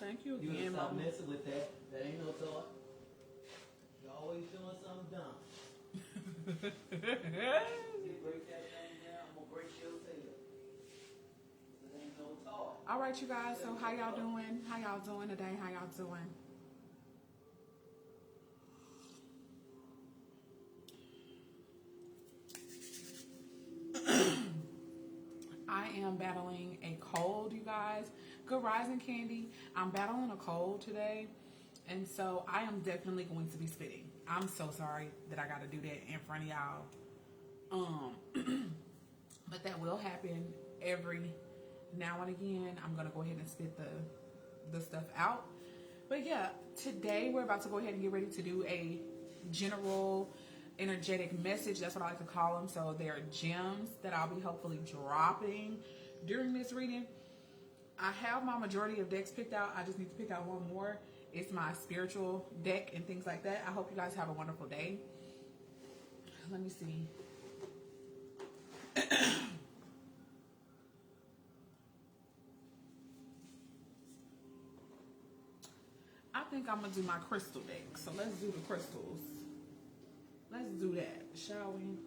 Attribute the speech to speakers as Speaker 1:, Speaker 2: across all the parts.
Speaker 1: Thank you
Speaker 2: You
Speaker 1: again,
Speaker 2: stop
Speaker 1: Mama.
Speaker 2: messing with that. That ain't no thought. You're always doing something dumb. You break that thing down, I'm gonna break your tail. There ain't no thought.
Speaker 1: All right, you guys. So how y'all doing? How y'all doing today? How y'all doing? I am battling a cold, you guys. Good rising, Candy. I'm battling a cold today, and so I am definitely going to be spitting. I'm so sorry that I got to do that in front of y'all. But that will happen every now and again. I'm gonna go ahead and spit the stuff out. But yeah, today we're about to go ahead and get ready to do a general energetic message. That's what I like to call them. So they are gems that I'll be hopefully dropping during this reading. I have my majority of decks picked out. I just need to pick out one more. It's my spiritual deck and things like that. I hope you guys have a wonderful day. Let me see. I think I'm gonna do my crystal deck. So let's do the crystals. Let's do that, shall we?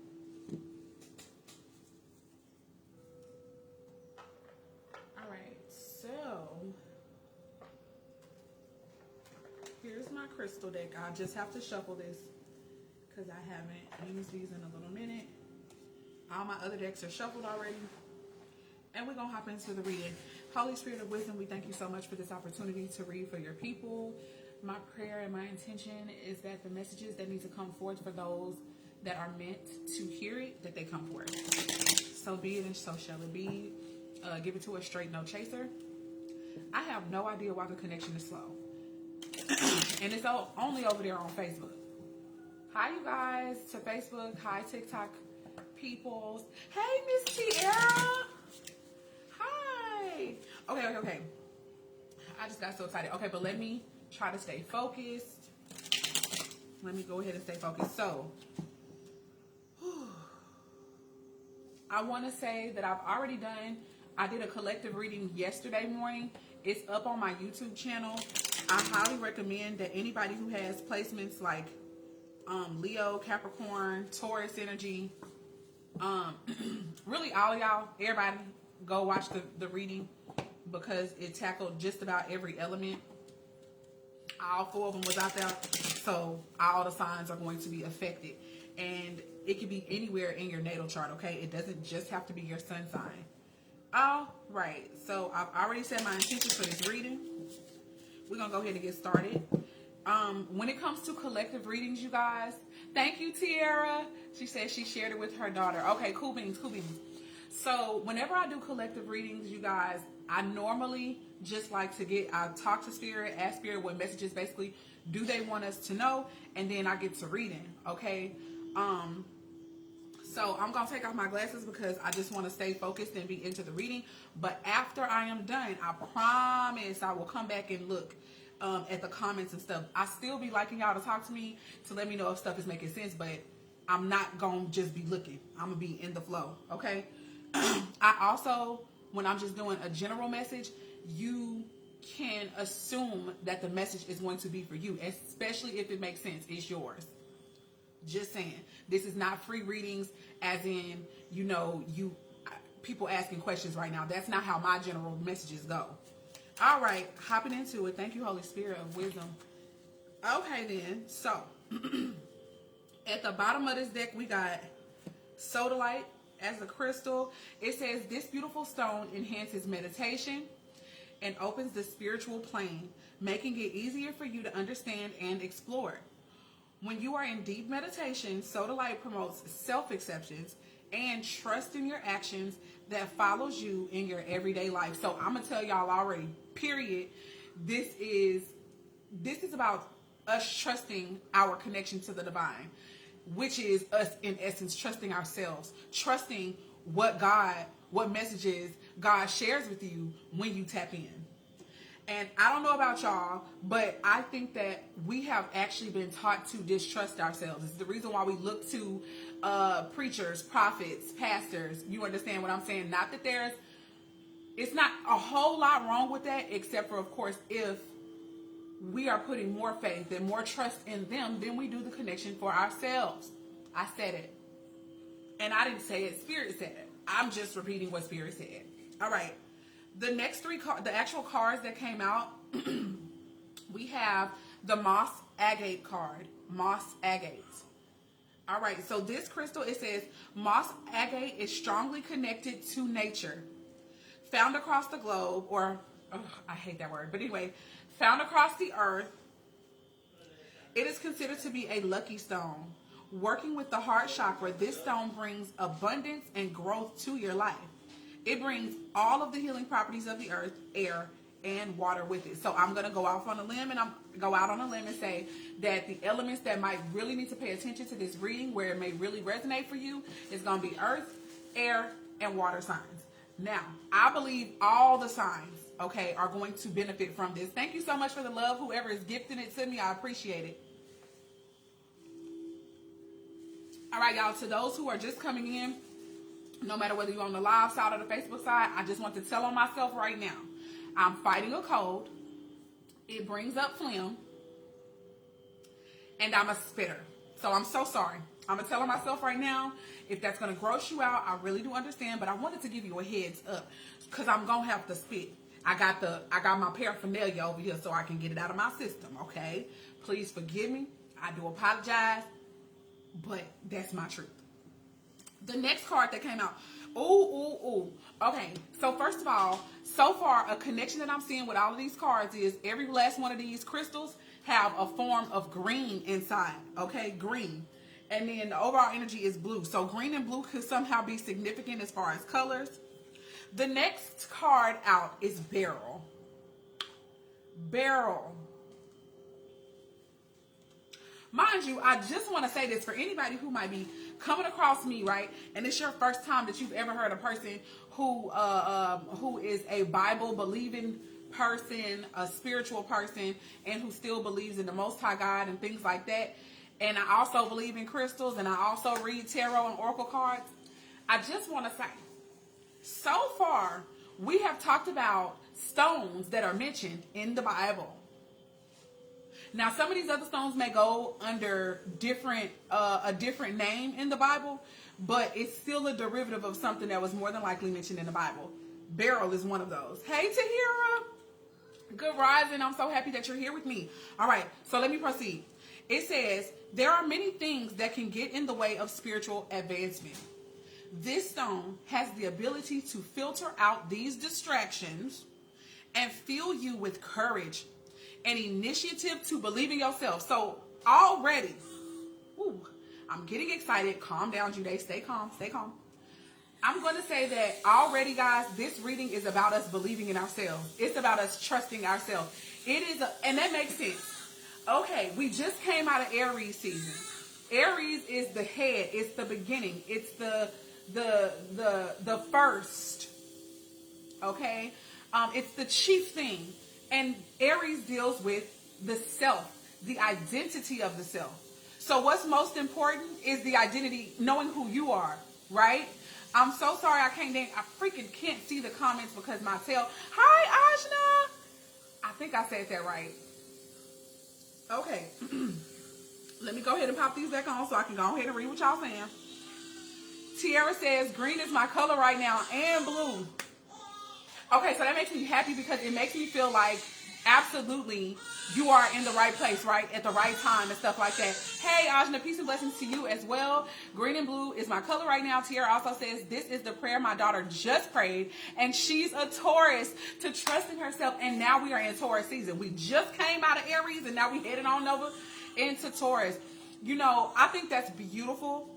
Speaker 1: All right, so here's my crystal deck. I just have to shuffle this because I haven't used these in a little minute. All my other decks are shuffled already. And we're going to hop into the reading. Holy Spirit of Wisdom, we thank you so much for this opportunity to read for your people. My prayer and my intention is that the messages that need to come forth for those that are meant to hear it, that they come forth. So be it and so shall it be. Give it to us straight, no chaser. I have no idea why the connection is slow. And it's only over there on Facebook. Hi, you guys, to Facebook. Hi, TikTok peoples. Hey, Miss Tierra. Okay. I just got so excited. Okay, but let me try to stay focused. Let me go ahead and stay focused. So, I want to say that I did a collective reading yesterday morning. It's up on my YouTube channel. I highly recommend that anybody who has placements like Leo, Capricorn, Taurus energy, really all y'all, everybody, go watch the reading because it tackled just about every element. All 4 of them was out there, so all the signs are going to be affected. And it can be anywhere in your natal chart, okay? It doesn't just have to be your sun sign. All right, so I've already set my intentions for this reading. We're going to go ahead and get started. When it comes to collective readings, you guys, thank you, Tiara. She said she shared it with her daughter. Okay, cool beans. So whenever I do collective readings, you guys, I normally just like to I talk to Spirit, ask Spirit what messages basically do they want us to know, and then I get to reading, okay? So I'm going to take off my glasses because I just want to stay focused and be into the reading. But after I am done, I promise I will come back and look at the comments and stuff. I still be liking y'all to talk to me to let me know if stuff is making sense, but I'm not going to just be looking. I'm going to be in the flow, okay? I also, when I'm just doing a general message, you can assume that the message is going to be for you, especially if it makes sense. It's yours. Just saying. This is not free readings as in, people asking questions right now. That's not how my general messages go. All right, hopping into it. Thank you, Holy Spirit of Wisdom. Okay, then. So, at the bottom of this deck, we got sodalite as a crystal. It says, this beautiful stone enhances meditation and opens the spiritual plane, making it easier for you to understand and explore. When you are in deep meditation, sodalite promotes self-acceptance and trust in your actions that follows you in your everyday life. So I'm gonna tell y'all already, period. This is about us trusting our connection to the divine, which is us in essence trusting ourselves, trusting what messages God shares with you when you tap in. And I don't know about y'all, but I think that we have actually been taught to distrust ourselves. It's the reason why we look to preachers, prophets, pastors. You understand what I'm saying? Not that there's It's not a whole lot wrong with that, except for, of course, if we are putting more faith and more trust in them than we do the connection for ourselves. I said it. And I didn't say it. Spirit said it. I'm just repeating what Spirit said. All right. The next three cards, the actual cards that came out, we have the Moss Agate card. Moss Agate. All right. So this crystal, it says, Moss Agate is strongly connected to nature. Found across the globe, or, I hate that word, but anyway, found across the earth. It is considered to be a lucky stone. Working with the heart chakra, this stone brings abundance and growth to your life. It brings all of the healing properties of the earth, air, and water with it. So I'm going to go out on a limb and say that the elements that might really need to pay attention to this reading, where it may really resonate for you, is going to be earth, air, and water signs. Now, I believe all the signs, okay, are going to benefit from this. Thank you so much for the love. Whoever is gifting it to me, I appreciate it. All right, y'all, to those who are just coming in, no matter whether you're on the live side or the Facebook side, I just want to tell on myself right now. I'm fighting a cold. It brings up phlegm. And I'm a spitter. So I'm so sorry. I'm going to tell on myself right now. If that's going to gross you out, I really do understand. But I wanted to give you a heads up, because I'm going to have to spit. I got my paraphernalia over here so I can get it out of my system, okay? Please forgive me. I do apologize. But that's my truth. The next card that came out. Ooh. Okay, so first of all, so far, a connection that I'm seeing with all of these cards is every last one of these crystals have a form of green inside. Okay, green. And then the overall energy is blue. So green and blue could somehow be significant as far as colors. The next card out is beryl. Beryl. Mind you, I just want to say this for anybody who might be coming across me, right? And it's your first time that you've ever heard a person who is a Bible-believing person, a spiritual person, and who still believes in the Most High God and things like that. And I also believe in crystals, and I also read tarot and oracle cards. I just want to say, so far, we have talked about stones that are mentioned in the Bible. Now, some of these other stones may go under a different name in the Bible, but it's still a derivative of something that was more than likely mentioned in the Bible. Beryl is one of those. Hey, Tahira. Good rising. I'm so happy that you're here with me. All right, so let me proceed. It says, there are many things that can get in the way of spiritual advancement. This stone has the ability to filter out these distractions and fill you with courage and initiative to believe in yourself. So already, I'm getting excited. Calm down, Jude. Stay calm. Stay calm. I'm going to say that already, guys, this reading is about us believing in ourselves. It's about us trusting ourselves. And that makes sense. Okay, we just came out of Aries season. Aries is the head. It's the beginning. It's the first. Okay, it's the chief thing. And Aries deals with the self, the identity of the self. So what's most important is the identity, knowing who you are, right? I'm so sorry I freaking can't see the comments because my tail. Hi, Ashna. I think I said that right. Okay. Let me go ahead and pop these back on so I can go ahead and read what y'all saying. Tiara says, green is my color right now, and blue. Okay, so that makes me happy because it makes me feel like absolutely you are in the right place, right? At the right time and stuff like that. Hey, Ajna, peace and blessings to you as well. Green and blue is my color right now. Tiara also says, this is the prayer my daughter just prayed, and she's a Taurus, to trust in herself. And now we are in Taurus season. We just came out of Aries, and now we headed on over into Taurus. You know, I think that's beautiful.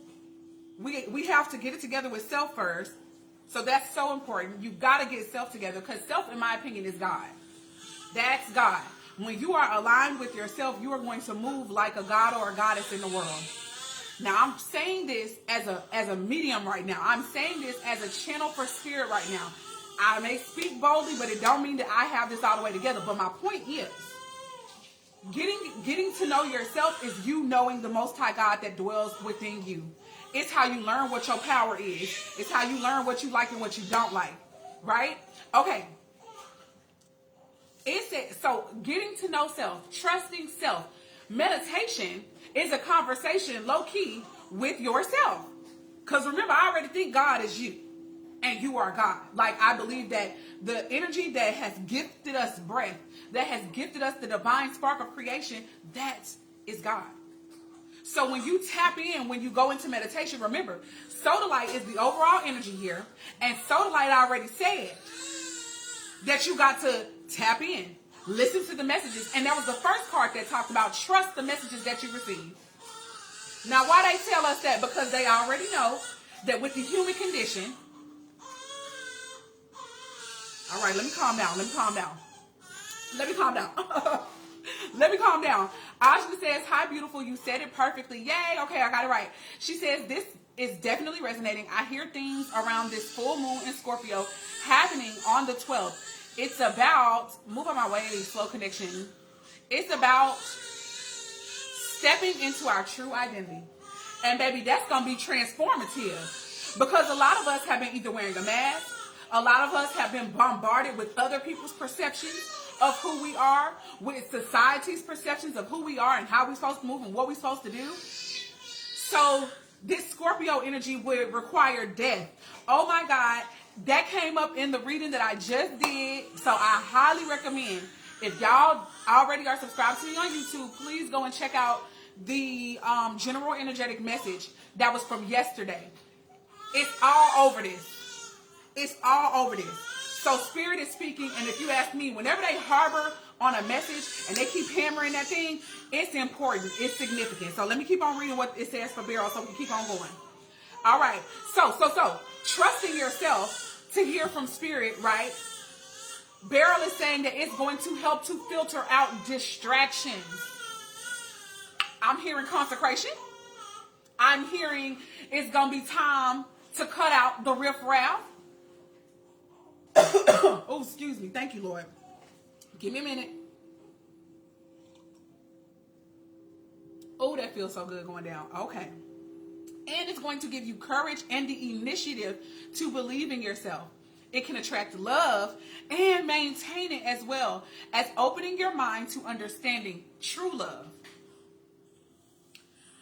Speaker 1: We have to get it together with self first. So that's so important. You got to get self together, because self, in my opinion, is God. That's God. When you are aligned with yourself, you are going to move like a god or a goddess in the world. Now, I'm saying this as a medium right now. I'm saying this as a channel for spirit right now. I may speak boldly, but it don't mean that I have this all the way together. But my point is, getting to know yourself is you knowing the Most High God that dwells within you. It's how you learn what your power is. It's how you learn what you like and what you don't like. right? Okay. It says, so getting to know self, trusting self. Meditation is a conversation low key with yourself. Because remember, I already think God is you and you are God. Like, I believe that the energy that has gifted us breath, that has gifted us the divine spark of creation, that is God. So when you tap in, when you go into meditation, remember, soda light is the overall energy here. And soda light already said that you got to tap in, listen to the messages. And that was the first card that talked about trust the messages that you receive. Now, why they tell us that? Because they already know that with the human condition. All right, let me calm down. Let me calm down. Let me calm down. Let me calm down. Ashley says, hi, beautiful. You said it perfectly. Yay. Okay, I got it right. She says, this is definitely resonating. I hear things around this full moon in Scorpio happening on the 12th. It's about, move on my way, slow connection. It's about stepping into our true identity. And baby, that's going to be transformative. Because a lot of us have been either wearing a mask, a lot of us have been bombarded with other people's perceptions of who we are, with society's perceptions of who we are and how we're supposed to move and what we're supposed to do. So this Scorpio energy would require death. Oh my God, that came up in the reading that I just did. So I highly recommend, if y'all already are subscribed to me on YouTube, please go and check out the general energetic message that was from yesterday. It's all over this. It's all over this. So Spirit is speaking, and if you ask me, whenever they harbor on a message and they keep hammering that thing, it's important. It's significant. So let me keep on reading what it says for Beryl so we can keep on going. All right. So trusting yourself to hear from Spirit, right? Beryl is saying that it's going to help to filter out distractions. I'm hearing consecration. I'm hearing it's going to be time to cut out the riffraff. Oh, excuse me. Thank you, Lord. Give me a minute. Oh, that feels so good going down. Okay. And it's going to give you courage and the initiative to believe in yourself. It can attract love and maintain it, as well as opening your mind to understanding true love.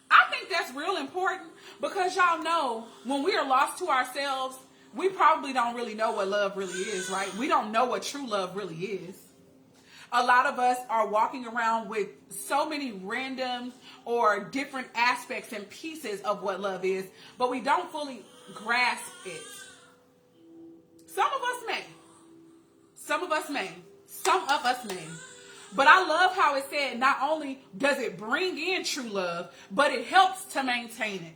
Speaker 1: I think that's real important because y'all know when we are lost to ourselves, we probably don't really know what love really is, right? We don't know what true love really is. A lot of us are walking around with so many random or different aspects and pieces of what love is, but we don't fully grasp it. Some of us may. Some of us may. Some of us may. But I love how it said not only does it bring in true love, but it helps to maintain it.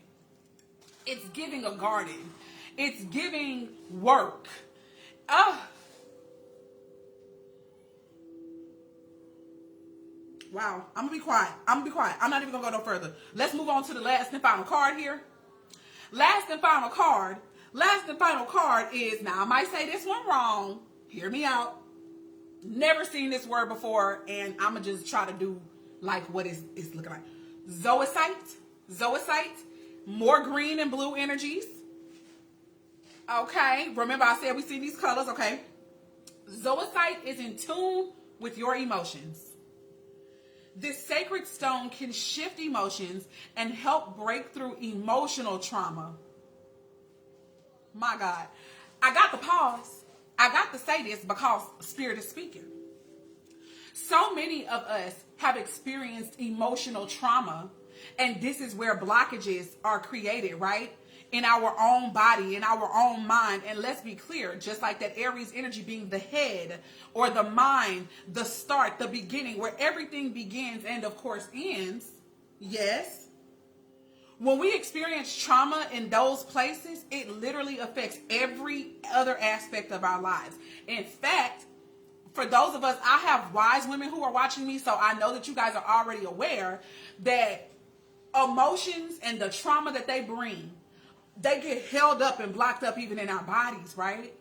Speaker 1: It's giving a garden. It's giving work. Wow. I'm going to be quiet. I'm not even going to go no further. Let's move on to the last and final card here. Last and final card is, now I might say this one wrong. Hear me out. Never seen this word before, and I'm going to just try to do like what it's looking like. Zoisite. More green and blue energies. Okay. Remember I said we see these colors, okay? Zoisite is in tune with your emotions. This sacred stone can shift emotions and help break through emotional trauma. My God. I got to pause. I got to say this because Spirit is speaking. So many of us have experienced emotional trauma, and this is where blockages are created, right? In our own body, in our own mind. And let's be clear, just like that Aries energy being the head or the mind, the start, the beginning, where everything begins and of course ends. Yes. When we experience trauma in those places, it literally affects every other aspect of our lives. In fact, for those of us, I have wise women who are watching me, so I know that you guys are already aware that emotions and the trauma that they bring, they get held up and blocked up even in our bodies, right?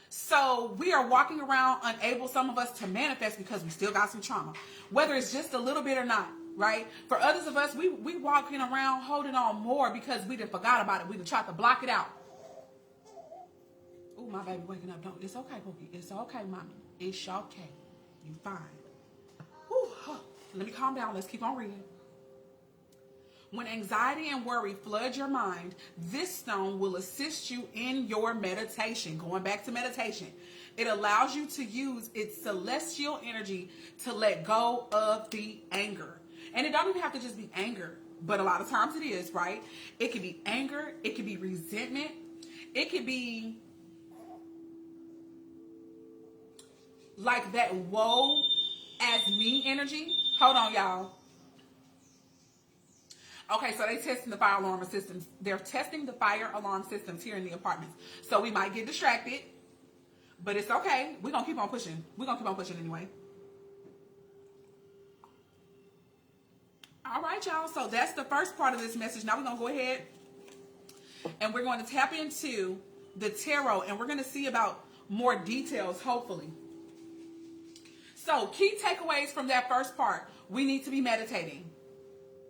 Speaker 1: So we are walking around unable, some of us, to manifest because we still got some trauma, whether it's just a little bit or not, right? For others of us, we walking around holding on more because we done forgot about it. We done tried to block it out. Ooh, my baby waking up. Don't. It's okay, Pookie. It's okay, mommy. It's okay. You fine. Whew, huh. Let me calm down. Let's keep on reading. When anxiety and worry flood your mind, this stone will assist you in your meditation. Going back to meditation. It allows you to use its celestial energy to let go of the anger. And it don't even have to just be anger, but a lot of times it is, right? It could be anger. It could be resentment. It could be like that woe as me energy. Hold on, y'all. Okay, so they testing the fire alarm systems. They're testing the fire alarm systems here in the apartments. So we might get distracted, but it's okay. We're going to keep on pushing. We're going to keep on pushing anyway. All right, y'all. So that's the first part of this message. Now we're going to go ahead and we're going to tap into the tarot, and we're going to see about more details, hopefully. So key takeaways from that first part. We need to be meditating.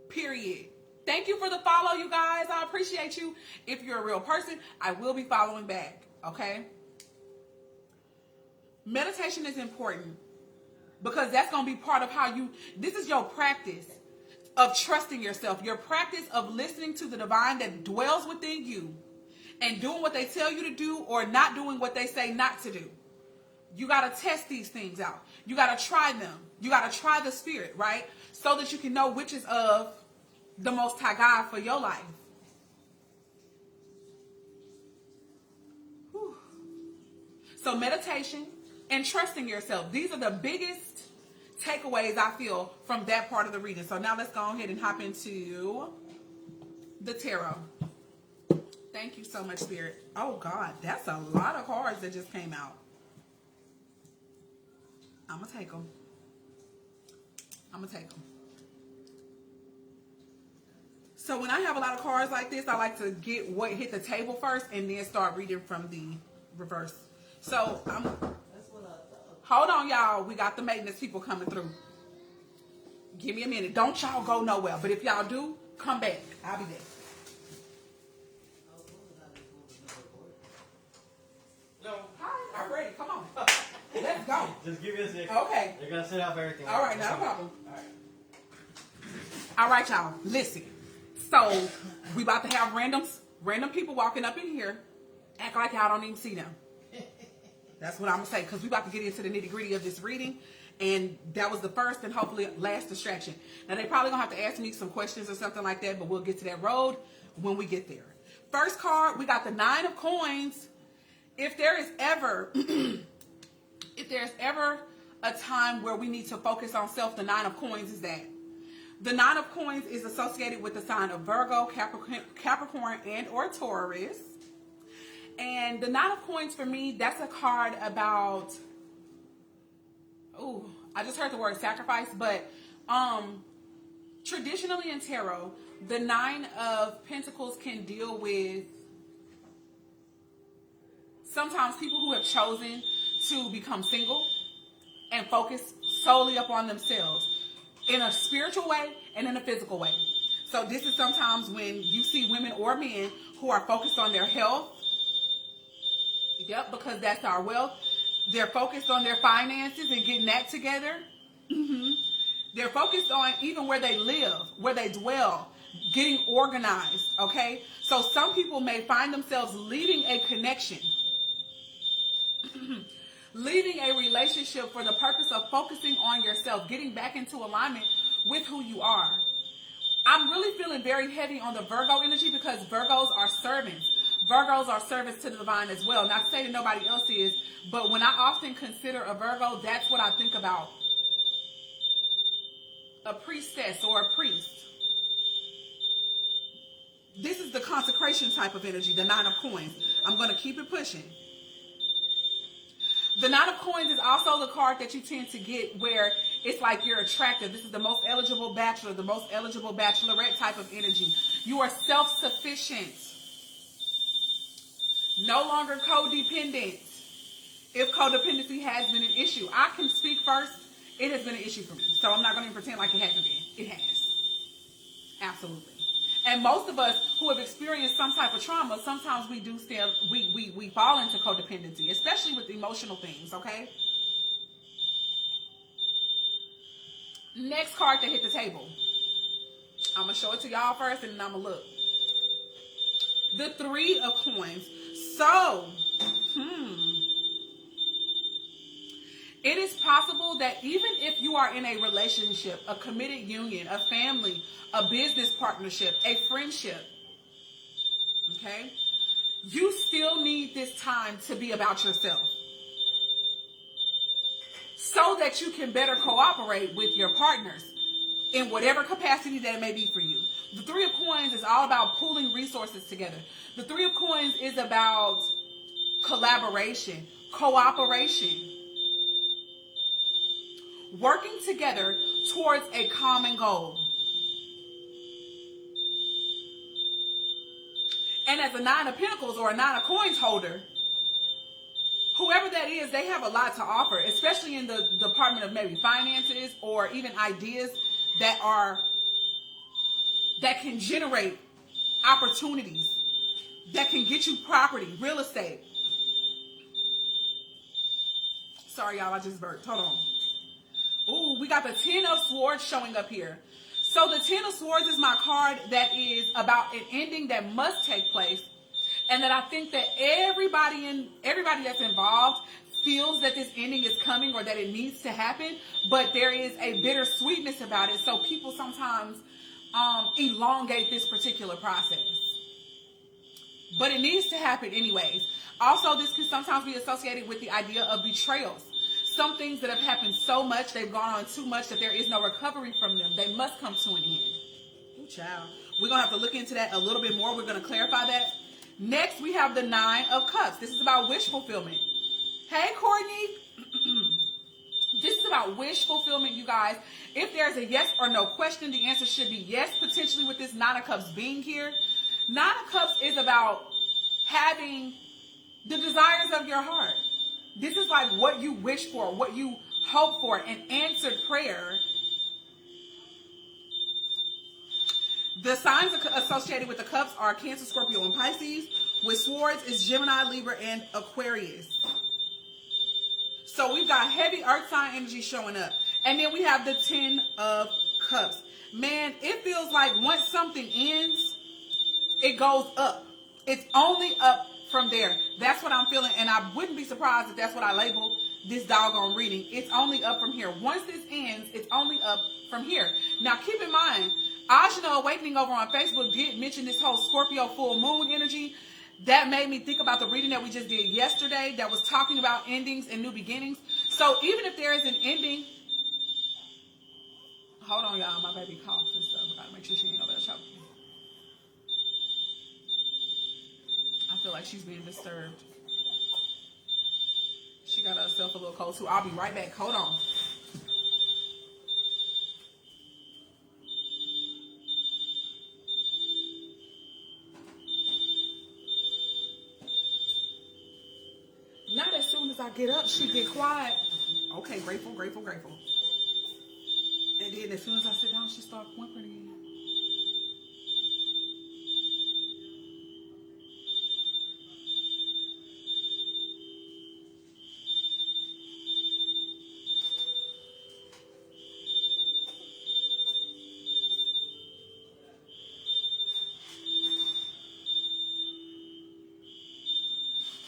Speaker 1: Period. Thank you for the follow, you guys. I appreciate you. If you're a real person, I will be following back. Okay? Meditation is important because that's going to be part of how this is your practice of trusting yourself, your practice of listening to the divine that dwells within you and doing what they tell you to do or not doing what they say not to do. You got to test these things out. You got to try them. You got to try the spirit, right? So that you can know which is of the Most High God for your life. Whew. So meditation and trusting yourself. These are the biggest takeaways I feel from that part of the reading. So now let's go ahead and hop into the tarot. Thank you so much, Spirit. Oh God, that's a lot of cards that just came out. I'm going to take them. So when I have a lot of cards like this, I like to get what hit the table first and then start reading from the reverse. So hold on, y'all. We got the maintenance people coming through. Give me a minute. Don't y'all go nowhere. But if y'all do, come back. I'll be there.
Speaker 2: No.
Speaker 1: Hi, I'm ready. Come on. Let's go.
Speaker 2: Just give me a second.
Speaker 1: Okay.
Speaker 2: They're going to set off everything.
Speaker 1: All right, no problem.
Speaker 2: All right.
Speaker 1: All right, y'all. Listen. So we about to have random people walking up in here, act like y'all don't even see them. That's what I'm gonna say, because we about to get into the nitty gritty of this reading, and that was the first and hopefully last distraction. Now they probably gonna have to ask me some questions or something like that, but we'll get to that road when we get there. First card, we got the 9 of Coins. If there is ever, if there's ever a time where we need to focus on self, the 9 of Coins is that. The 9 of Coins is associated with the sign of Virgo, Capricorn, and or Taurus. And the 9 of Coins for me, that's a card about, I just heard the word sacrifice, but traditionally in tarot, the 9 of Pentacles can deal with sometimes people who have chosen to become single and focus solely upon themselves. In a spiritual way and in a physical way. So this is sometimes when you see women or men who are focused on their health. Yep, because that's our wealth. They're focused on their finances and getting that together. They're focused on even where they live, where they dwell, getting organized, okay? So some people may find themselves leaving a connection. Leaving a relationship for the purpose of focusing on yourself, getting back into alignment with who you are. I'm really feeling very heavy on the Virgo energy because Virgos are servants. Virgos are servants to the divine as well. Not to say that nobody else is, but when I often consider a Virgo, that's what I think about. A priestess or a priest. This is the consecration type of energy, the 9 of Coins. I'm going to keep it pushing. The 9 of Coins is also the card that you tend to get where it's like you're attractive. This is the most eligible bachelor, the most eligible bachelorette type of energy. You are self-sufficient. No longer codependent. If codependency has been an issue. I can speak first. It has been an issue for me. So I'm not going to pretend like it hasn't been. It has. Absolutely. And most of us who have experienced some type of trauma, sometimes we do still, we fall into codependency, especially with emotional things, okay? Next card that hit the table. I'm going to show it to y'all first and then I'm going to look. The Three of Coins. So, it is possible that even if you are in a relationship, a committed union, a family, a business partnership, a friendship, okay, you still need this time to be about yourself so that you can better cooperate with your partners in whatever capacity that it may be for you. The Three of Coins is all about pulling resources together. The Three of Coins is about collaboration, cooperation, working together towards a common goal. And as a Nine of Pentacles or a Nine of Coins holder, whoever that is, they have a lot to offer, especially in the department of maybe finances or even ideas that can generate opportunities, that can get you property, real estate. Sorry, y'all, I just burped. Hold on. Ooh, we got the Ten of Swords showing up here. So the Ten of Swords is my card that is about an ending that must take place. And that I think that everybody that's involved feels that this ending is coming or that it needs to happen. But there is a bittersweetness about it. So people sometimes elongate this particular process. But it needs to happen anyways. Also, this can sometimes be associated with the idea of betrayals. Some things that have happened so much, they've gone on too much that there is no recovery from them. They must come to an end. Ooh, child. We're going to have to look into that a little bit more. We're going to clarify that. Next, we have the Nine of Cups. This is about wish fulfillment. Hey, Courtney. This is about wish fulfillment, you guys. If there's a yes or no question, the answer should be yes, potentially with this Nine of Cups being here. Nine of Cups is about having the desires of your heart. This is like what you wish for, what you hope for, an answered prayer. The signs associated with the cups are Cancer, Scorpio, and Pisces. With swords is Gemini, Libra, and Aquarius. So we've got heavy earth sign energy showing up. And then we have the Ten of Cups. Man, it feels like once something ends, it goes up. It's only up from there. That's what I'm feeling. And I wouldn't be surprised if that's what I label this doggone reading. It's only up from here. Once this ends, it's only up from here. Now, keep in mind, Ajna Awakening over on Facebook did mention this whole Scorpio full moon energy. That made me think about the reading that we just did yesterday that was talking about endings and new beginnings. So even if there is an ending, hold on, y'all, my baby coughs and stuff. I gotta make sure she ain't over there choking. I feel like she's being disturbed. She got herself a little cold too. I'll be right back. Hold on. Not as soon as I get up, she get quiet. Okay, grateful, grateful, grateful. And then as soon as I sit down, she start whimpering again.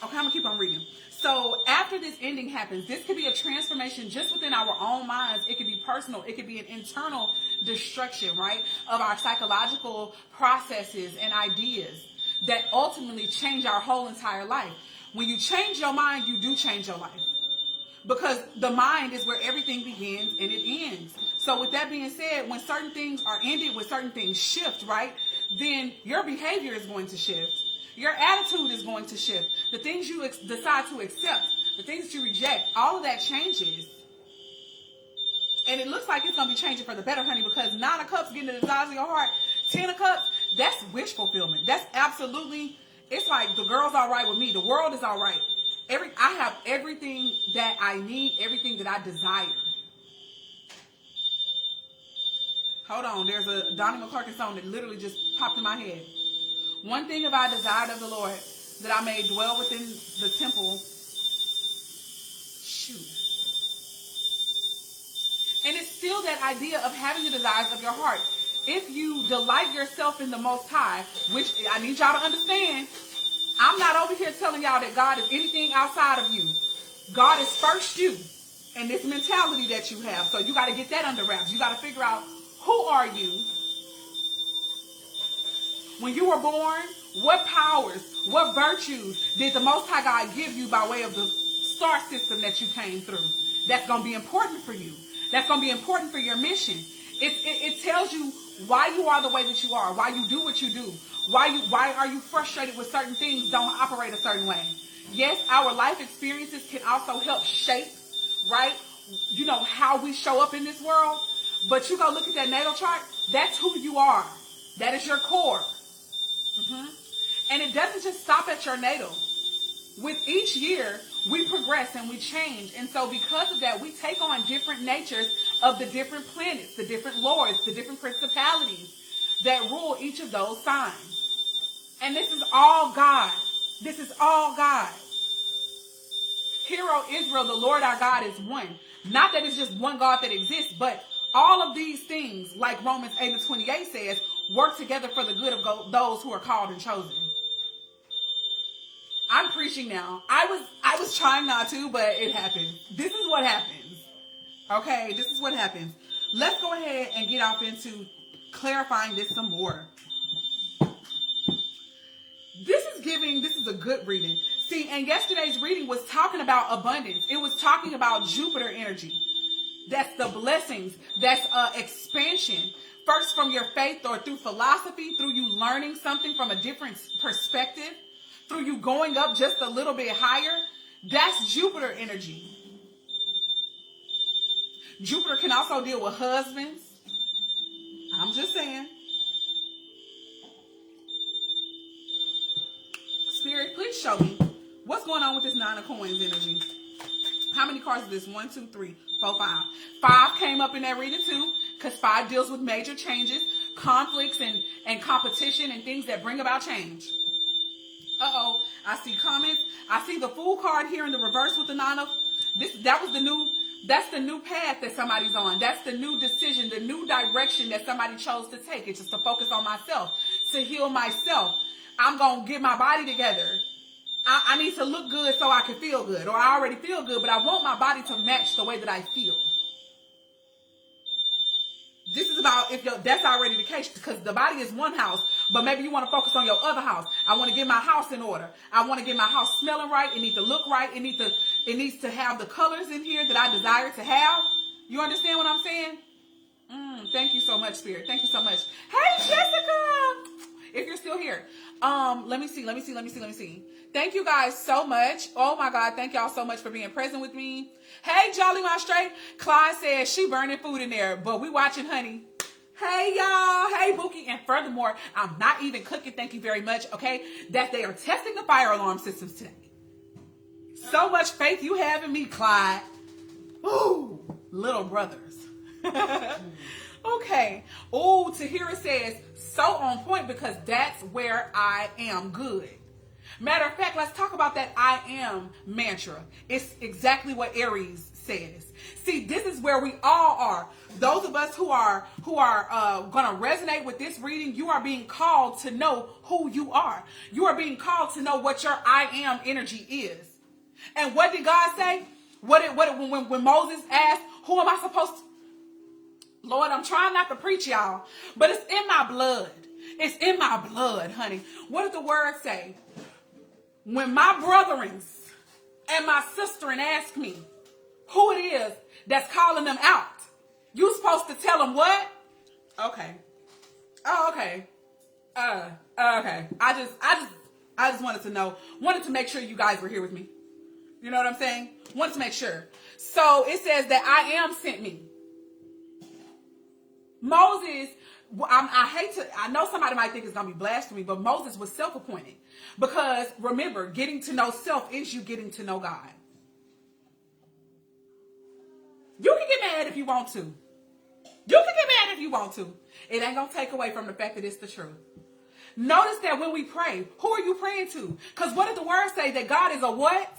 Speaker 1: Okay, I'm gonna keep on reading. So after this ending happens, this could be a transformation just within our own minds. It could be personal. It could be an internal destruction, right, of our psychological processes and ideas that ultimately change our whole entire life. When you change your mind, you do change your life. Because the mind is where everything begins and it ends. So with that being said, when certain things are ended, when certain things shift, right, then your behavior is going to shift. Your attitude is going to shift. The things you decide to accept, the things that you reject, all of that changes. And it looks like it's going to be changing for the better, honey, because Nine of Cups getting the desires of your heart, Ten of Cups, that's wish fulfillment. That's absolutely, it's like the girl's all right with me. The world is all right. I have everything that I need, everything that I desire. Hold on. There's a Donnie McClurkin song that literally just popped in my head. One thing have I desired of the Lord, that I may dwell within the temple. Shoot. And it's still that idea of having the desires of your heart. If you delight yourself in the Most High, which I need y'all to understand, I'm not over here telling y'all that God is anything outside of you. God is first you. And this mentality that you have. So you got to get that under wraps. You got to figure out, who are you? When you were born, what powers, what virtues did the Most High God give you by way of the star system that you came through? That's going to be important for you. That's going to be important for your mission. It tells you why you are the way that you are, why you do what you do, why are you frustrated with certain things don't operate a certain way. Yes, our life experiences can also help shape, right, you know, how we show up in this world. But you go look at that natal chart, that's who you are. That is your core. And it doesn't just stop at your natal. With each year, we progress and we change. And so because of that, we take on different natures of the different planets, the different lords, the different principalities that rule each of those signs. And this is all God. This is all God. Hear, O Israel, the Lord our God is one. Not that it's just one God that exists, but all of these things, like Romans 8:28 says, work together for the good of those who are called and chosen. I'm preaching now. I was trying not to, but it happened. This is what happens. Okay, this is what happens. Let's go ahead and get off into clarifying this some more. This is a good reading. See, and yesterday's reading was talking about abundance. It was talking about Jupiter energy. That's the blessings. That's expansion. First from your faith or through philosophy, through you learning something from a different perspective, through you going up just a little bit higher. That's Jupiter energy. Jupiter can also deal with husbands. I'm just saying. Spirit, please show me what's going on with this 9 of coins energy. How many cards is this? 1, 2, 3, 4, 5. 5 came up in that reading too, because 5 deals with major changes, conflicts, and competition and things that bring about change. Uh-oh, I see comments. I see the Fool card here in the reverse with the 9 of... That's the new path that somebody's on. That's the new decision, the new direction that somebody chose to take. It's just to focus on myself, to heal myself. I'm going to get my body together. I need to look good so I can feel good. Or I already feel good, but I want my body to match the way that I feel. This is about if that's already the case, because the body is one house, but maybe you want to focus on your other house. I want to get my house in order. I want to get my house smelling right. It needs to look right. It needs to have the colors in here that I desire to have. You understand what I'm saying? Thank you so much, Spirit. Thank you so much. Hey, Jessica! If you're still here. Let me see. Thank you guys so much. Oh my God, thank y'all so much for being present with me. Hey, Jolly My Straight. Clyde says she burning food in there, but we watching, honey. Hey, y'all. Hey, Bookie. And furthermore, I'm not even cooking. Thank you very much. Okay. That they are testing the fire alarm systems today. So much faith you have in me, Clyde. Ooh, little brothers. Okay. Oh, Tahira says, so on point, because that's where I am good. Matter of fact, let's talk about that I am mantra. It's exactly what Aries says. See, this is where we all are. Those of us who are going to resonate with this reading, you are being called to know who you are. You are being called to know what your I am energy is. And what did God say? When Moses asked, who am I supposed to? Lord, I'm trying not to preach, y'all, but it's in my blood. It's in my blood, honey. What did the word say? When my brethrens and my sisterin ask me who it is that's calling them out, you supposed to tell them what? Okay. Oh, okay. Okay. I just wanted to know. Wanted to make sure you guys were here with me. You know what I'm saying? Wanted to make sure. So it says that I am sent me. Moses, I know somebody might think it's going to be blasphemy, but Moses was self-appointed. Because remember, getting to know self is you getting to know God. You can get mad if you want to. You can get mad if you want to. It ain't going to take away from the fact that it's the truth. Notice that when we pray, who are you praying to? Because what did the word say? That God is a what?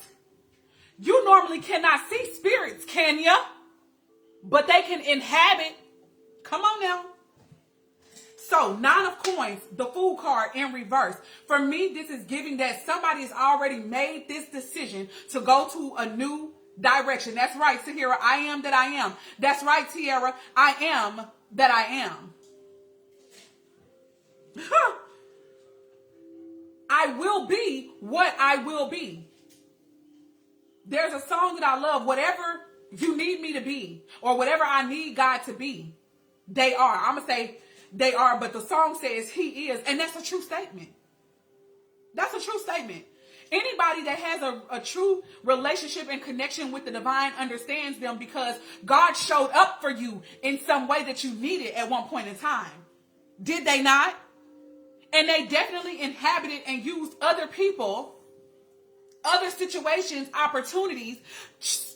Speaker 1: You normally cannot see spirits, can ya? But they can inhabit. Come on now. So, 9 of coins, the Fool card in reverse. For me, this is giving that somebody has already made this decision to go to a new direction. That's right, Sahira. I am that I am. That's right, Tiara. I am that I am. I will be what I will be. There's a song that I love. Whatever you need me to be, or whatever I need God to be, they are. I'm going to say they are, but the song says he is. And that's a true statement. That's a true statement. Anybody that has a true relationship and connection with the divine understands them because God showed up for you in some way that you needed at one point in time. Did they not? And they definitely inhabited and used other people, other situations, opportunities,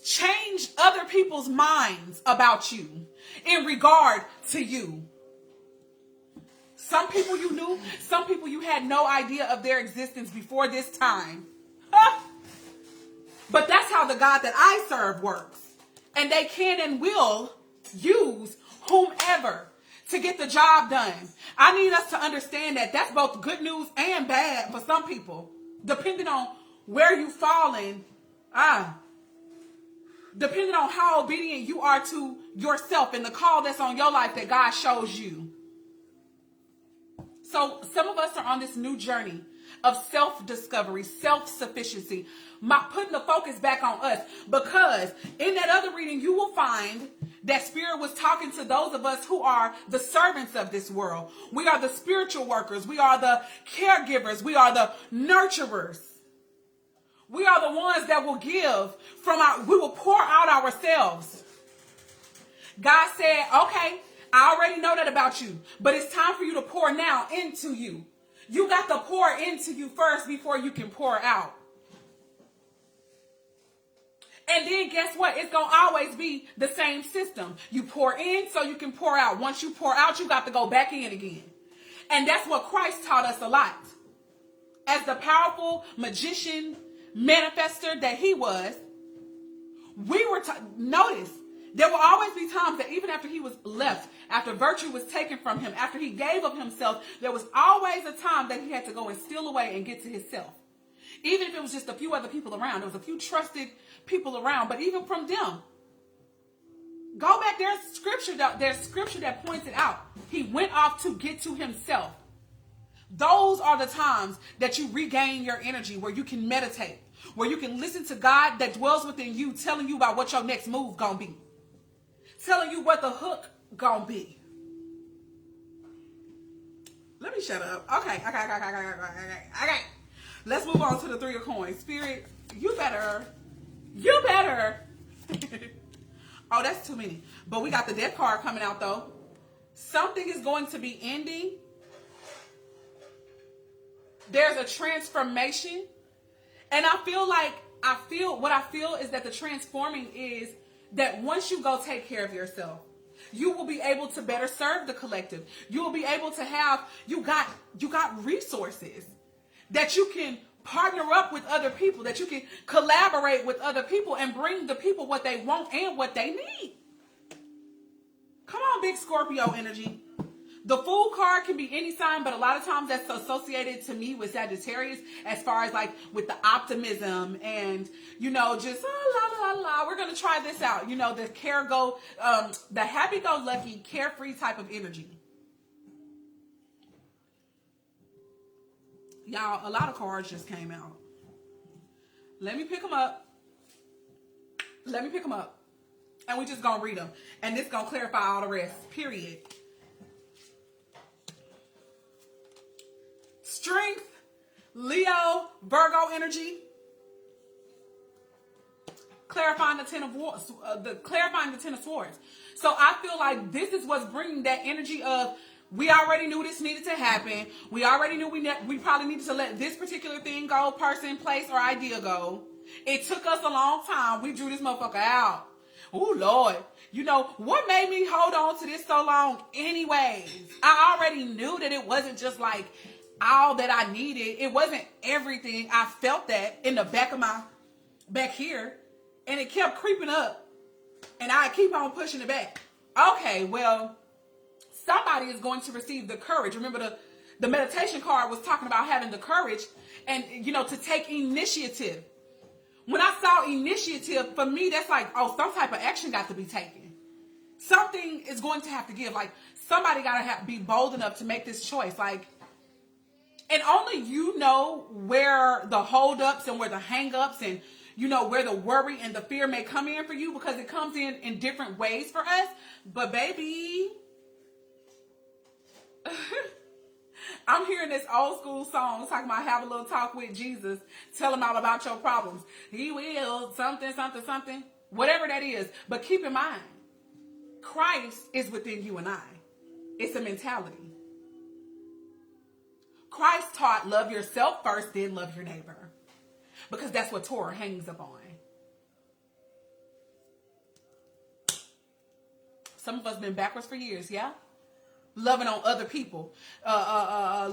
Speaker 1: changed other people's minds about you in regard to you. Some people you knew, some people you had no idea of their existence before this time. But that's how the God that I serve works. And they can and will use whomever to get the job done. I need us to understand that that's both good news and bad for some people, depending on where you fall in. Depending on how obedient you are to yourself and the call that's on your life that God shows you. So some of us are on this new journey of self-discovery, self-sufficiency, putting the focus back on us. Because in that other reading, you will find that Spirit was talking to those of us who are the servants of this world. We are the spiritual workers. We are the caregivers. We are the nurturers. We are the ones that will give we will pour out ourselves. God said, okay, I already know that about you, but it's time for you to pour now into you. You got to pour into you first before you can pour out. And then guess what? It's going to always be the same system. You pour in so you can pour out. Once you pour out, you got to go back in again. And that's what Christ taught us a lot. As the powerful magician, manifester that he was, we were notice there will always be times that even after he was left, after virtue was taken from him, after he gave of himself, there was always a time that he had to go and steal away and get to himself. Even if it was just a few other people around, there was a few trusted people around, but even from them, go back. There's scripture that points it out. He went off to get to himself. Those are the times that you regain your energy, where you can meditate, where you can listen to God that dwells within you, telling you about what your next move gonna be, telling you what the hook gonna be. Let me shut up. Okay. Let's move on to the 3 of coins. Spirit, you better. Oh, that's too many. But we got the death card coming out though. Something is going to be ending. There's a transformation. And what I feel is that the transforming is that once you go take care of yourself, you will be able to better serve the collective. You will be able to have, you got resources that you can partner up with other people, that you can collaborate with other people and bring the people what they want and what they need. Come on, big Scorpio energy. The Fool card can be any sign, but a lot of times that's associated to me with Sagittarius as far as like with the optimism and, just la, la, la, we're going to try this out. The happy-go-lucky, carefree type of energy. Y'all, a lot of cards just came out. Let me pick them up. And we just going to read them. And this going to clarify all the rest, period. Strength, Leo, Virgo energy. Clarifying the Ten of Swords. So I feel like this is what's bringing that energy of, we already knew this needed to happen. We already knew we probably needed to let this particular thing go, person, place, or idea go. It took us a long time. We drew this motherfucker out. Oh, Lord. You know, what made me hold on to this so long anyways? I already knew that it wasn't just like all that I needed. It wasn't everything. I felt that in the back of my, back here. And it kept creeping up. And I keep on pushing it back. Okay, well, somebody is going to receive the courage. Remember the meditation card was talking about having the courage and, you know, to take initiative. When I saw initiative, for me, that's like, oh, some type of action got to be taken. Something is going to have to give. Like, somebody got to be bold enough to make this choice. Like, and only you know where the holdups and where the hangups and, you know, where the worry and the fear may come in for you, because it comes in different ways for us. But baby, I'm hearing this old school song talking about have a little talk with Jesus. Tell him all about your problems. He will something, something, something, whatever that is. But keep in mind, Christ is within you and I. It's a mentality. Christ taught love yourself first, then love your neighbor. Because that's what Torah hangs upon. Some of us been backwards for years, yeah? Loving on other people,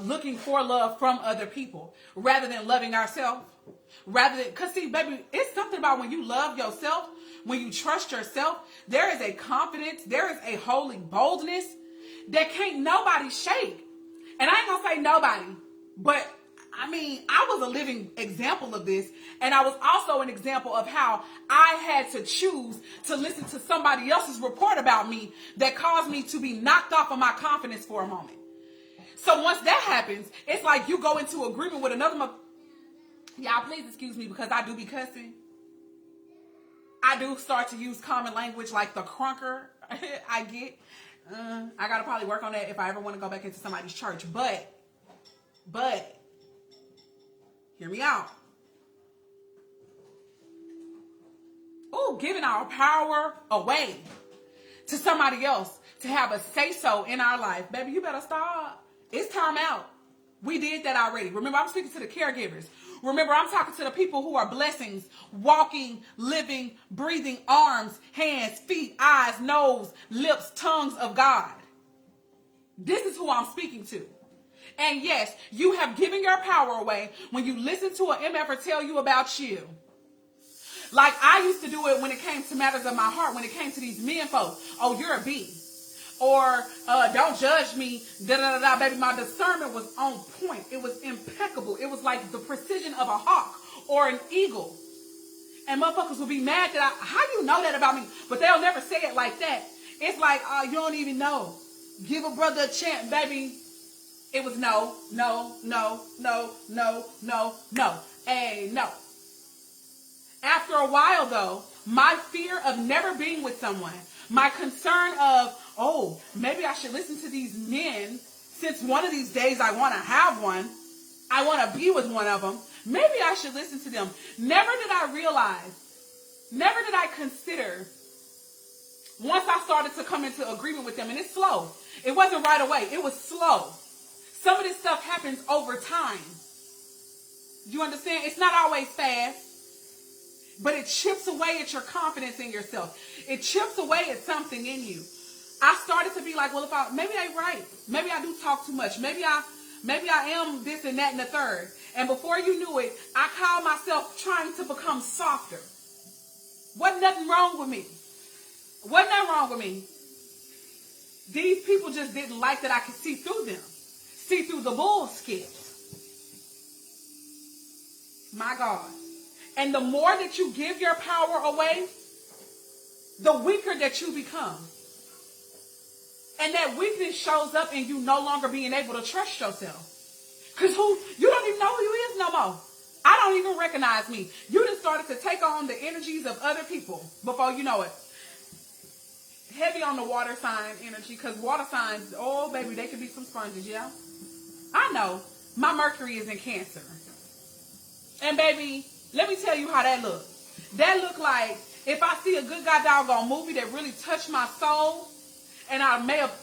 Speaker 1: looking for love from other people, rather than loving ourselves. Because see, baby, it's something about when you love yourself, when you trust yourself, there is a confidence, there is a holy boldness that can't nobody shake. And I ain't gonna say nobody, but I mean, I was a living example of this, and I was also an example of how I had to choose to listen to somebody else's report about me that caused me to be knocked off of my confidence for a moment. So once that happens, it's like you go into agreement with another. Y'all, please excuse me because I do be cussing. I do start to use common language like the crunker I get. I gotta probably work on that if I ever want to go back into somebody's church. But. Hear me out. Oh, giving our power away to somebody else to have a say-so in our life. Baby, you better stop. It's time out. We did that already. Remember, I'm speaking to the caregivers. Remember, I'm talking to the people who are blessings, walking, living, breathing arms, hands, feet, eyes, nose, lips, tongues of God. This is who I'm speaking to. And yes, you have given your power away when you listen to an MFer tell you about you. Like I used to do it when it came to matters of my heart, when it came to these men folks. Oh, you're a B. Or don't judge me. Baby, my discernment was on point. It was impeccable. It was like the precision of a hawk or an eagle. And motherfuckers will be mad that how you know that about me? But they'll never say it like that. It's like, you don't even know. Give a brother a chance, baby. It was no. Hey, no. After a while, though, my fear of never being with someone, my concern of, oh, maybe I should listen to these men since one of these days I want to have one. I want to be with one of them. Maybe I should listen to them. Never did I realize, never did I consider, once I started to come into agreement with them, and it's slow. It wasn't right away. It was slow. Some of this stuff happens over time. You understand? It's not always fast, but it chips away at your confidence in yourself. It chips away at something in you. I started to be like, well, maybe I'm right. Maybe I do talk too much. Maybe I am this and that and the third. And before you knew it, I called myself trying to become softer. Wasn't nothing wrong with me. Wasn't nothing wrong with me. These people just didn't like that I could see through them. See through the bullshit. My God. And the more that you give your power away, the weaker that you become. And that weakness shows up in you no longer being able to trust yourself. Because you don't even know who you is no more. I don't even recognize me. You just started to take on the energies of other people before you know it. Heavy on the water sign energy, because water signs, oh baby, they can be some sponges, yeah? I know. My Mercury is in Cancer. And baby, let me tell you how that look. That look like if I see a good goddamn movie that really touched my soul, and I may have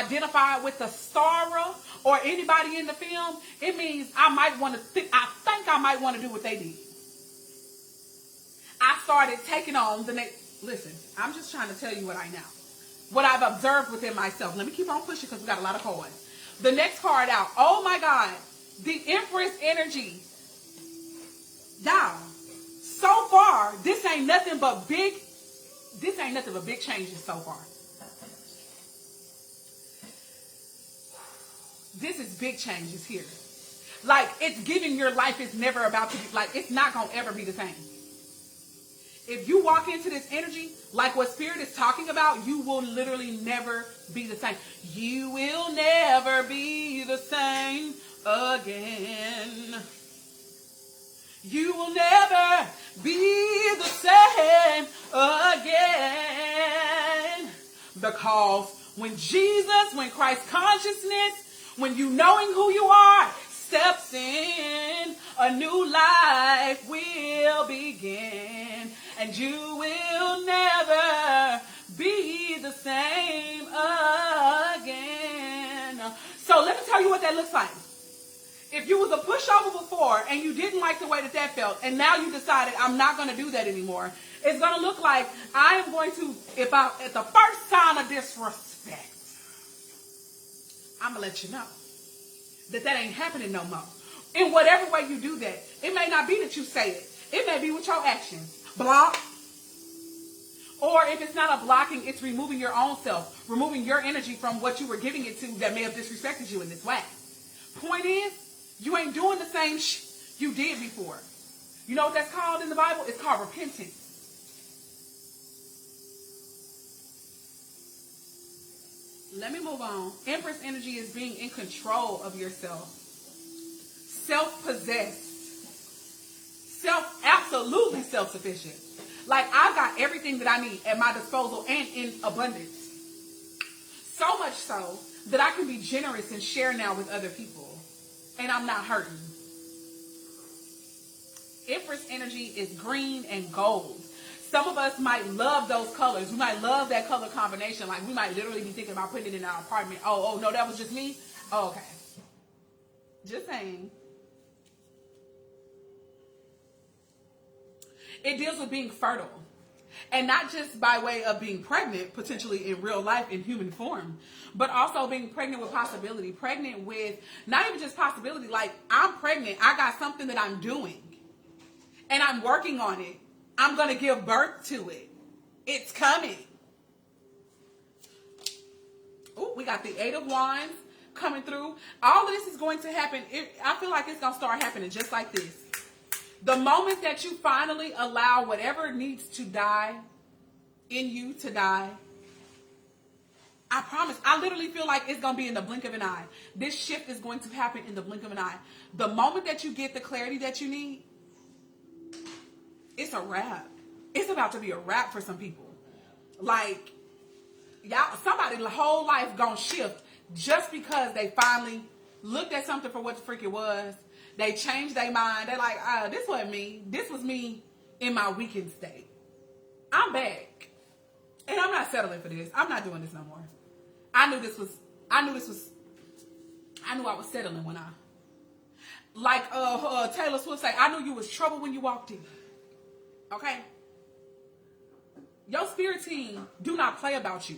Speaker 1: identified with the starer or anybody in the film, it means I think I might want to do what they did. I started taking on Listen, I'm just trying to tell you what I know. What I've observed within myself. Let me keep on pushing because we got a lot of cards. The next card out. Oh my God. The Empress energy. Y'all, so far, this ain't nothing but big changes so far. This is big changes here. Like, it's giving your life is never about to be, like, it's not going to ever be the same. If you walk into this energy, like what Spirit is talking about, you will literally never be the same. You will never be the same again. You will never be the same again. Because when Christ consciousness, when you knowing who you are, steps in, a new life will begin. And you will never be the same again. So let me tell you what that looks like. If you was a pushover before and you didn't like the way that felt, and now you decided I'm not going to do that anymore, it's going to look like I am going to, at the first sign of disrespect, I'm going to let you know that ain't happening no more. In whatever way you do that, it may not be that you say it. It may be with your actions. Block. Or if it's not a blocking, it's removing your own self, removing your energy from what you were giving it to that may have disrespected you in this way. Point is, you ain't doing the same you did before. You know what that's called in the Bible? It's called repentance. Let me move on. Empress energy is being in control of yourself. Self-possessed. Absolutely self-sufficient. Like, I've got everything that I need at my disposal and in abundance. So much so that I can be generous and share now with other people. And I'm not hurting. Empress energy is green and gold. Some of us might love those colors. We might love that color combination. Like, we might literally be thinking about putting it in our apartment. Oh, no, that was just me? Oh, okay. Just saying. It deals with being fertile. And not just by way of being pregnant, potentially in real life, in human form, but also being pregnant with possibility. Pregnant with, not even just possibility, like, I'm pregnant. I got something that I'm doing. And I'm working on it. I'm going to give birth to it. It's coming. Oh, we got the 8 of Wands coming through. All of this is going to happen. I feel like it's going to start happening just like this. The moment that you finally allow whatever needs to die in you to die, I promise, I literally feel like it's going to be in the blink of an eye. This shift is going to happen in the blink of an eye. The moment that you get the clarity that you need, it's a wrap. It's about to be a wrap for some people. Like, y'all, somebody's whole life gonna shift just because they finally looked at something for what the freak it was. They changed their mind. They're like, this wasn't me. This was me in my weakened state. I'm back. And I'm not settling for this. I'm not doing this no more. I knew I was settling when like Taylor Swift say, I knew you was trouble when you walked in. Okay? Your spirit team do not play about you.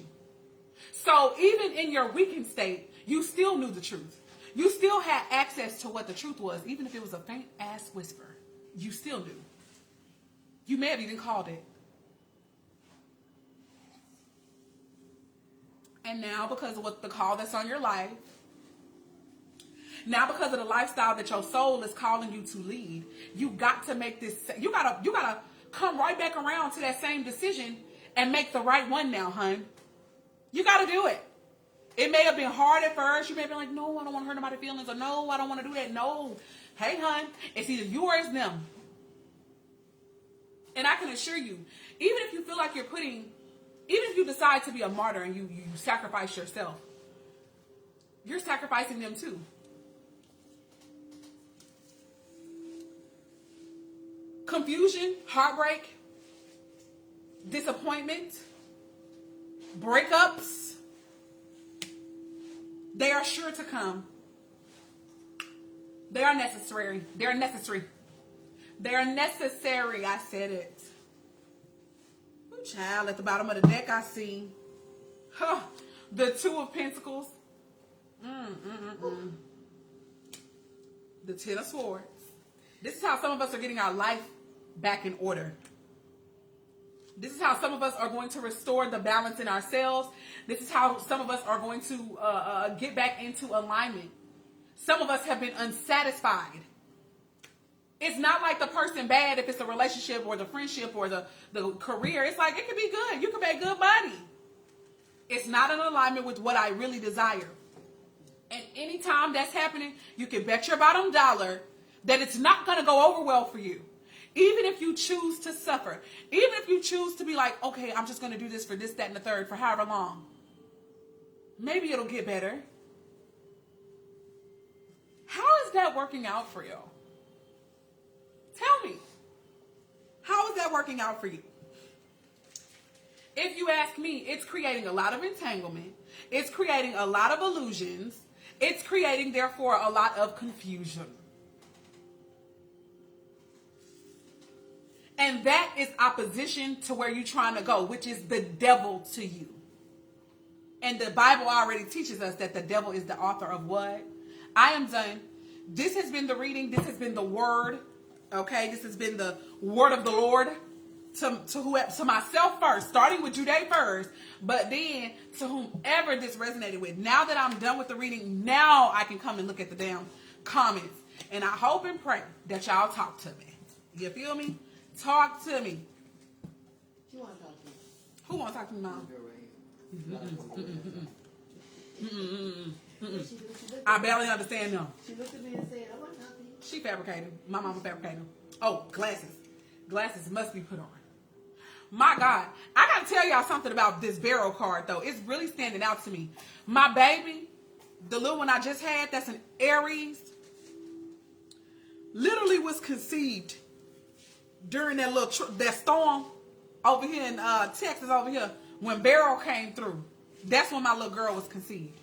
Speaker 1: So even in your weakened state, you still knew the truth. You still had access to what the truth was, even if it was a faint ass whisper. You still knew. You may have even called it. And now, because of what the call that's on your life, now because of the lifestyle that your soul is calling you to lead, you got to make this. You gotta come right back around to that same decision and make the right one now, hun. You got to do it. It may have been hard at first. You may have been like, no, I don't want to hurt nobody's feelings, or no, I don't want to do that. No. Hey, hun, it's either you or it's them. And I can assure you, even if you feel like even if you decide to be a martyr and you sacrifice yourself, you're sacrificing them too. Confusion, heartbreak, disappointment, breakups, they are sure to come. They are necessary. They're necessary. They're necessary. I said it. Ooh, Child, at the bottom of the deck, I see the Two of Pentacles. The Ten of Swords. This is how some of us are getting our life back in order. This is how some of us are going to restore the balance in ourselves. This is how some of us are going to get back into alignment. Some of us have been unsatisfied. It's not like the person bad if it's a relationship or the friendship or the career. It's like, it could be good. You could make good money. It's not in alignment with what I really desire. And anytime that's happening, you can bet your bottom dollar that it's not going to go over well for you. Even if you choose to suffer. Even if you choose to be like, okay, I'm just going to do this for this, that, and the third for however long. Maybe it'll get better. How is that working out for you? Tell me. How is that working out for you? If you ask me, it's creating a lot of entanglement. It's creating a lot of illusions. It's creating, therefore, a lot of confusion. And that is opposition to where you're trying to go, which is the devil to you. And the Bible already teaches us that the devil is the author of what? I am done. This has been the reading. This has been the word. Okay, this has been the word of the Lord to myself first, starting with Jude first, but then to whomever this resonated with. Now that I'm done with the reading, now I can come and look at the damn comments. And I hope and pray that y'all talk to me. You feel me? Talk to me.
Speaker 2: You want to talk to me?
Speaker 1: Who want to talk to me, Mom? I barely understand them.
Speaker 2: She looked at me and said, I want to talk to you.
Speaker 1: She fabricated. My mama fabricated. Oh, glasses. Glasses must be put on. My God. I got to tell y'all something about this barrel card, though. It's really standing out to me. My baby, the little one I just had, that's an Aries, literally was conceived during that that storm over here in Texas over here. When Beryl came through, that's when my little girl was conceived.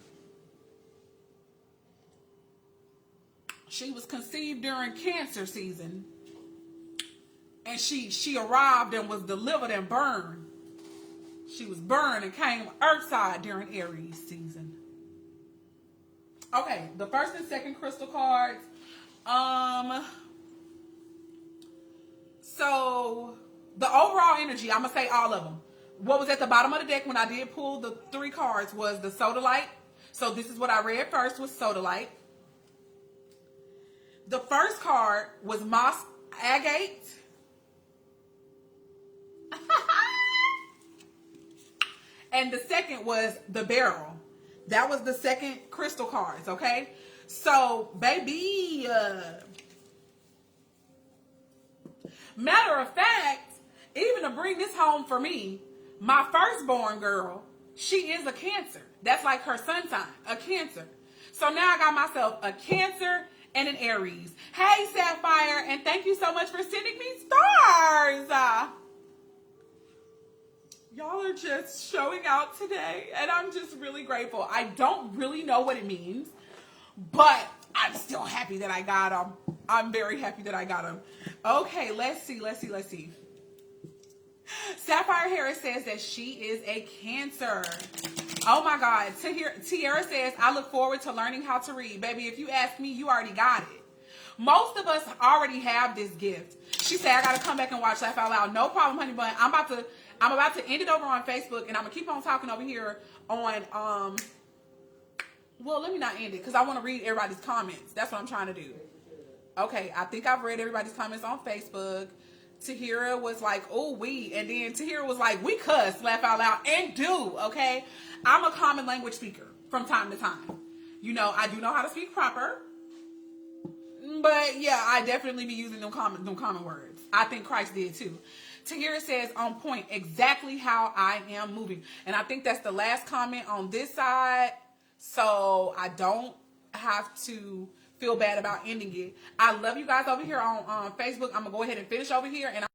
Speaker 1: She was conceived during Cancer season. And she arrived and was delivered and burned. She was burned and came earthside during Aries season. Okay, the first and second crystal cards. So the overall energy, I'm going to say all of them. What was at the bottom of the deck when I did pull the 3 cards was the sodalite. So this is what I read first was sodalite. The first card was moss agate. And the second was the beryl. That was the second crystal cards, okay? So, baby, matter of fact, even to bring this home for me, my firstborn girl, she is a Cancer. That's like her sun sign, a Cancer. So now I got myself a Cancer and an Aries. Hey, Sapphire, and thank you so much for sending me stars. Y'all are just showing out today, and I'm just really grateful. I don't really know what it means, but I'm still happy that I got them. I'm very happy that I got them. Okay, let's see. Sapphire Harris says that she is a Cancer. Oh my God. Tiara says, I look forward to learning how to read. Baby, if you ask me, you already got it. Most of us already have this gift. She said, I got to come back and watch Laugh Out Loud. No problem, honey bun. I'm about to end it over on Facebook, and I'm going to keep on talking over here on, well, let me not end it, because I want to read everybody's comments. That's what I'm trying to do. Okay, I think I've read everybody's comments on Facebook. Tahira was like, oh, we. And then Tahira was like, we cuss, laugh out loud, and do, okay? I'm a common language speaker from time to time. You know, I do know how to speak proper. But, yeah, I definitely be using them common words. I think Christ did, too. Tahira says, on point, exactly how I am moving. And I think that's the last comment on this side. So, I don't have to feel bad about ending it. I love you guys over here on Facebook. I'm going to go ahead and finish over here. And